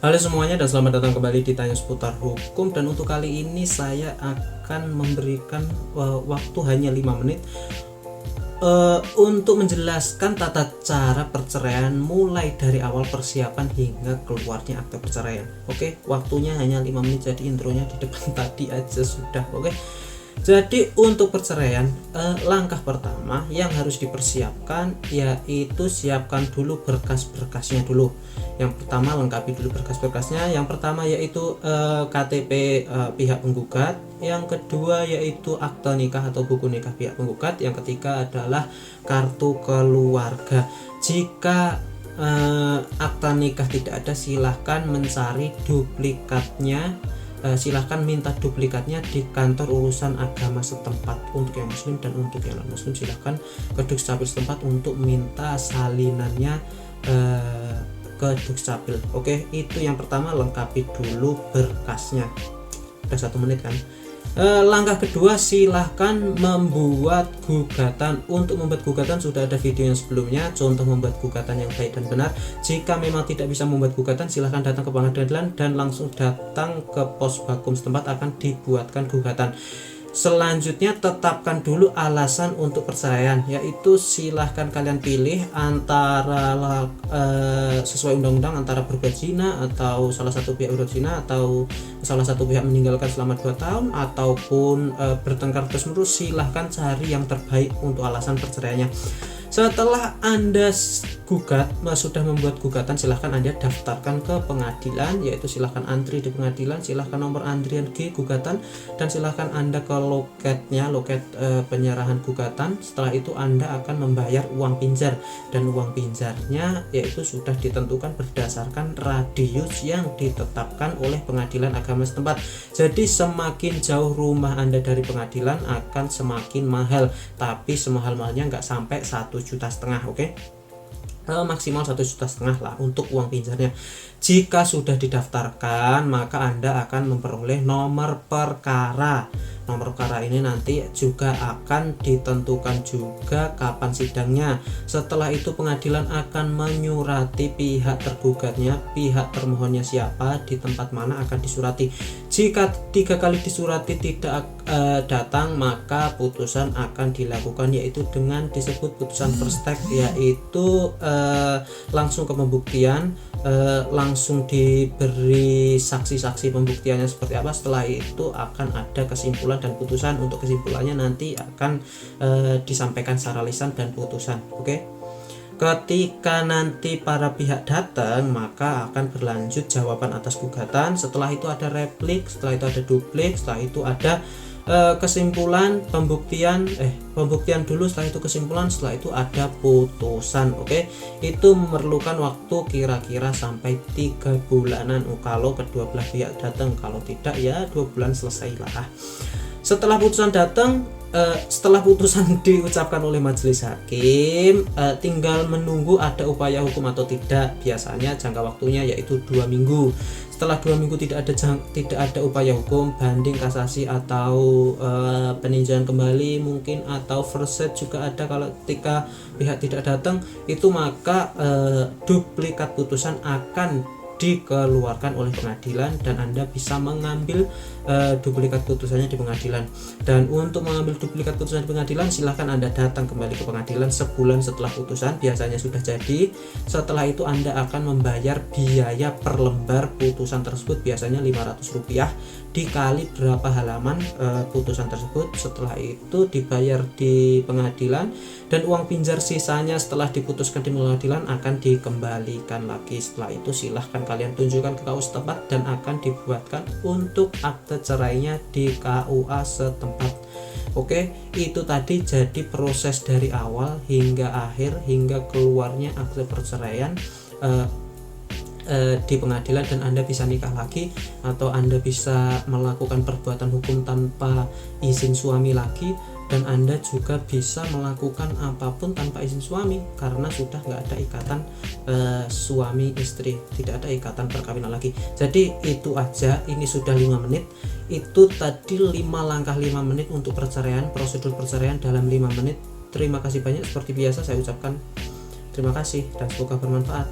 Halo semuanya dan selamat datang kembali di Tanya Seputar Hukum. Dan untuk kali ini saya akan memberikan waktu hanya 5 menit untuk menjelaskan tata cara perceraian mulai dari awal persiapan hingga keluarnya akte perceraian. Oke, waktunya hanya 5 menit, jadi intronya di depan tadi aja sudah. Oke. Jadi untuk perceraian, langkah pertama yang harus dipersiapkan yaitu siapkan dulu berkas-berkasnya dulu. Yang pertama, lengkapi dulu berkas-berkasnya. Yang pertama yaitu KTP pihak penggugat. Yang kedua yaitu akte nikah atau buku nikah pihak penggugat. Yang ketiga adalah kartu keluarga. Jika akta nikah tidak ada, silahkan mencari duplikatnya. Silahkan minta duplikatnya di kantor urusan agama setempat. Untuk yang muslim dan untuk yang non muslim silahkan ke Dukcapil setempat untuk minta salinannya ke Dukcapil. Oke, itu yang pertama, lengkapi dulu berkasnya. Udah 1 menit kan. Langkah kedua, silahkan membuat gugatan. Untuk membuat gugatan sudah ada video yang sebelumnya, contoh membuat gugatan yang baik dan benar. Jika memang tidak bisa membuat gugatan, silahkan datang ke pengadilan dan langsung datang ke pos bakum setempat, akan dibuatkan gugatan. Selanjutnya, tetapkan dulu alasan untuk perceraian, yaitu silahkan kalian pilih antara sesuai undang-undang, antara berbuat zina atau salah satu pihak berbuat zina atau salah satu pihak meninggalkan selama 2 tahun ataupun bertengkar terus-menerus. Silahkan cari yang terbaik untuk alasan perceraiannya. Setelah Anda sudah membuat gugatan, silahkan Anda daftarkan ke pengadilan, yaitu silahkan antri di pengadilan, silahkan nomor antrian G gugatan, dan silahkan Anda ke loket penyerahan gugatan. Setelah itu Anda akan membayar uang pinjar, dan uang pinjarnya yaitu sudah ditentukan berdasarkan radius yang ditetapkan oleh pengadilan agama setempat. Jadi semakin jauh rumah Anda dari pengadilan akan semakin mahal, tapi semahal-mahalnya nggak sampai 1,5 juta, oke? Maksimal 1,5 juta lah untuk uang pinjarnya. Jika sudah didaftarkan, maka Anda akan memperoleh nomor perkara. Nomor perkara ini nanti juga akan ditentukan juga kapan sidangnya. Setelah itu pengadilan akan menyurati pihak tergugatnya, pihak termohonnya siapa, di tempat mana akan disurati. Jika 3 kali disurati tidak datang, maka putusan akan dilakukan, yaitu dengan disebut putusan first take, yaitu langsung ke pembuktian, langsung diberi saksi-saksi pembuktiannya seperti apa. Setelah itu akan ada kesimpulan dan putusan. Untuk kesimpulannya nanti akan disampaikan secara lisan dan putusan. Oke. Ketika nanti para pihak datang, maka akan berlanjut jawaban atas gugatan. Setelah itu ada replik, setelah itu ada duplik, setelah itu ada kesimpulan, pembuktian dulu, setelah itu kesimpulan, setelah itu ada putusan. Oke, itu memerlukan waktu kira-kira sampai 3 bulanan kalau kedua belah pihak datang. Kalau tidak ya 2 bulan selesai lah. Setelah putusan datang, setelah putusan diucapkan oleh majelis hakim, tinggal menunggu ada upaya hukum atau tidak. Biasanya jangka waktunya yaitu 2 minggu. Setelah 2 minggu tidak ada upaya hukum, banding, kasasi atau peninjauan kembali mungkin, atau first set juga ada. Kalau ketika pihak tidak datang itu, maka duplikat putusan akan dikeluarkan oleh pengadilan dan Anda bisa mengambil duplikat putusannya di pengadilan. Dan untuk mengambil duplikat putusan di pengadilan, silahkan Anda datang kembali ke pengadilan sebulan setelah putusan, biasanya sudah jadi. Setelah itu Anda akan membayar biaya per lembar putusan tersebut, biasanya Rp500 dikali berapa halaman putusan tersebut. Setelah itu dibayar di pengadilan, dan uang pinjar sisanya setelah diputuskan di pengadilan akan dikembalikan lagi. Setelah itu silahkan kalian tunjukkan ke KUA setempat dan akan dibuatkan untuk akte cerainya di KUA setempat. Oke, itu tadi jadi proses dari awal hingga akhir, hingga keluarnya akte perceraian di pengadilan, dan Anda bisa nikah lagi atau Anda bisa melakukan perbuatan hukum tanpa izin suami lagi, dan Anda juga bisa melakukan apapun tanpa izin suami karena sudah nggak ada ikatan suami istri, tidak ada ikatan perkawinan lagi. Jadi itu aja, ini sudah 5 menit. Itu tadi 5 langkah 5 menit untuk perceraian, prosedur perceraian dalam 5 menit. Terima kasih banyak, seperti biasa saya ucapkan terima kasih dan semoga bermanfaat.